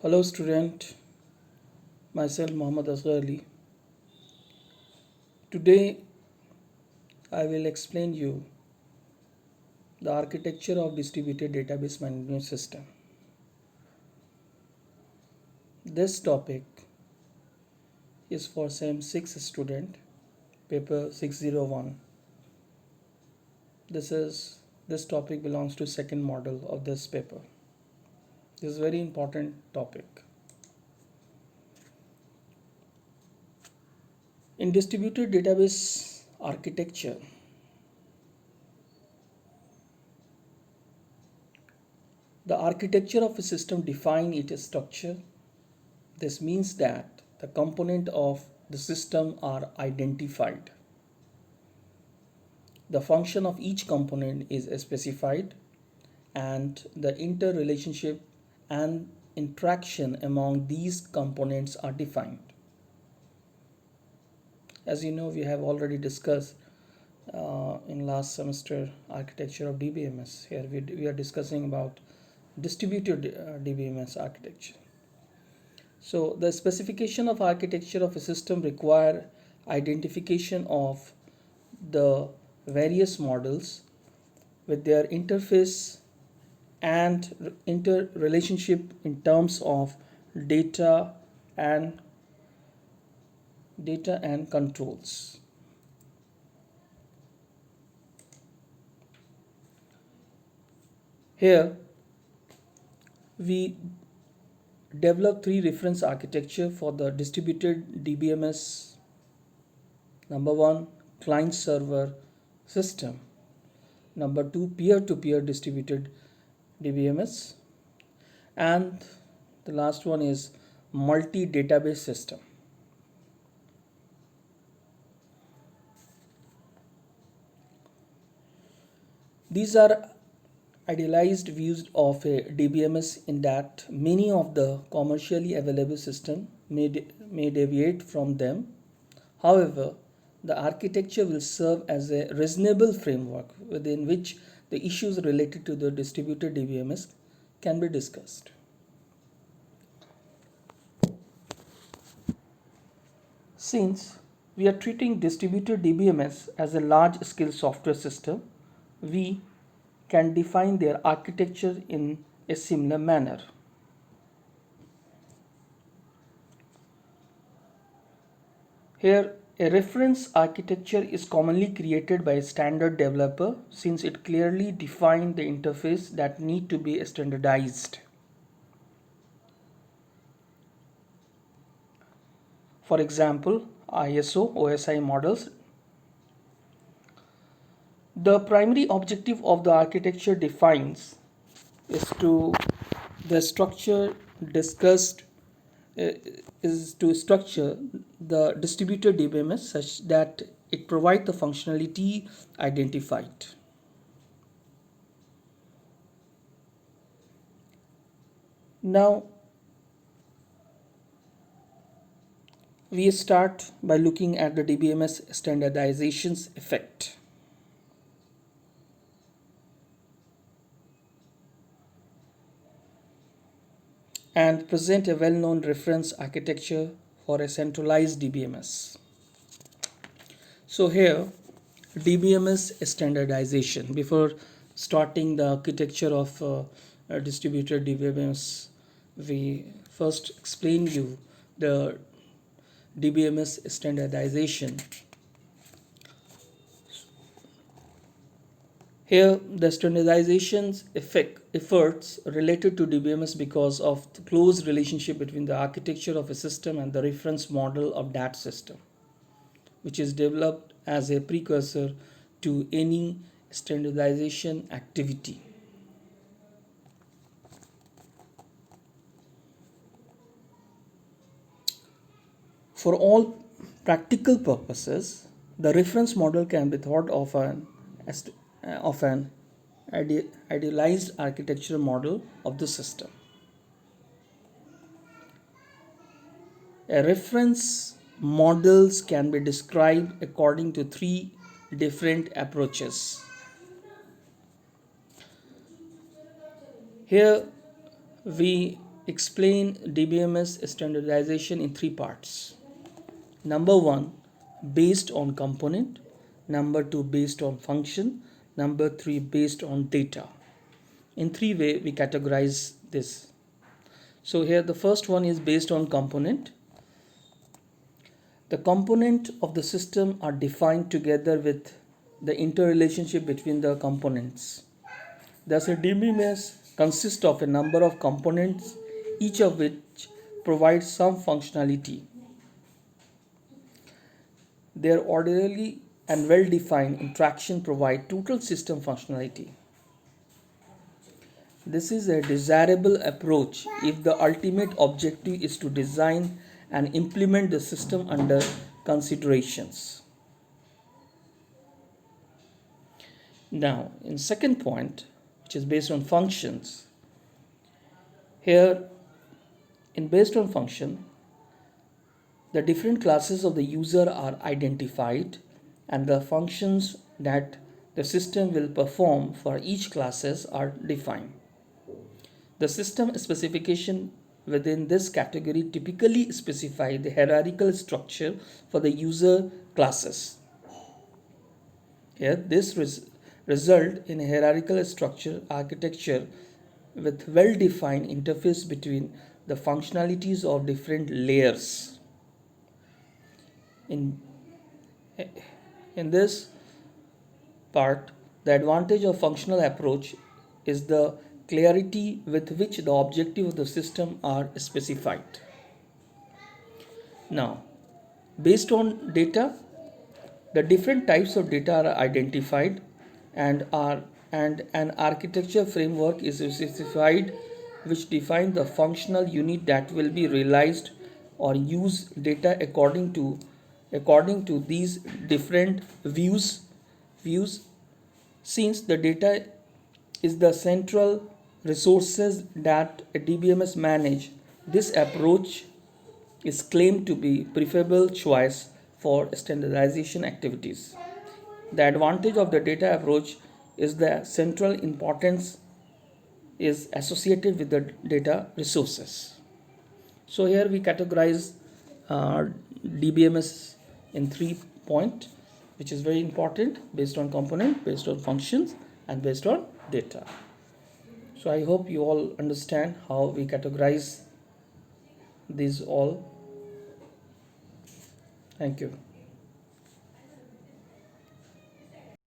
Hello student, myself Mohammad Asghar Ali. Today I will explain you the architecture of distributed database management system. This topic is for sem6 student, paper 601. This topic belongs to second model of this paper. This is a very important topic. In distributed database architecture, the architecture of a system defines its structure. This means that the components of the system are identified. The function of each component is specified, and the interrelationship and interaction among these components are defined. As you know, we have already discussed in last semester architecture of DBMS. Here we are discussing about distributed DBMS architecture. So the specification of architecture of a system require identification of the various models with their interface and interrelationship in terms of data and controls. Here we develop three reference architecture for the distributed DBMS. Number one, client server system. Number two, peer-to-peer distributed DBMS. And the last one is multi-database system. These are idealized views of a DBMS in that many of the commercially available systems may deviate from them. However, the architecture will serve as a reasonable framework within which the issues related to the distributed DBMS can be discussed. Since we are treating distributed DBMS as a large-scale software system, we can define their architecture in a similar manner. Here, a reference architecture is commonly created by a standard developer since it clearly defines the interface that need to be standardized. For example, ISO, OSI models. The primary objective of the architecture defines is to the structure discussed is to structure the distributed DBMS such that it provides the functionality identified. Now we start by looking at the DBMS standardization's effect. And present a well-known reference architecture for a centralized DBMS. So here, DBMS standardization. Before starting the architecture of a distributed DBMS, we first explain you the DBMS standardization. Here, the standardization's efforts related to DBMS because of the close relationship between the architecture of a system and the reference model of that system, which is developed as a precursor to any standardization activity. For all practical purposes, the reference model can be thought of an idealized architectural model of the system. A reference models can be described according to three different approaches. Here we explain DBMS standardization in three parts. Number one, based on component. Number two, based on function. Number three, based on data. In three ways we categorize this. So here the first one is based on component. The component of the system are defined together with the interrelationship between the components. Thus a DBMS consists of a number of components, each of which provides some functionality. Their orderly and well-defined interaction provide total system functionality. This is a desirable approach if the ultimate objective is to design and implement the system under considerations. Now, in second point, which is based on functions, here in based on function, the different classes of the user are identified and the functions that the system will perform for each classes are defined. The system specification within this category typically specify the hierarchical structure for the user classes. Here, this result in a hierarchical structure architecture with well-defined interface between the functionalities of different layers. In this part, the advantage of functional approach is the clarity with which the objective of the system are specified. Now, based on data, the different types of data are identified and an architecture framework is specified which define the functional unit that will be realized or use data according to these different views. Since the data is the central resources that a DBMS manage, this approach is claimed to be preferable choice for standardization activities. The advantage of the data approach is the central importance is associated with the data resources. So here we categorize DBMS in 3 points, which is very important: based on component, based on functions, and based on data. So I hope you all understand how we categorize these all. Thank you.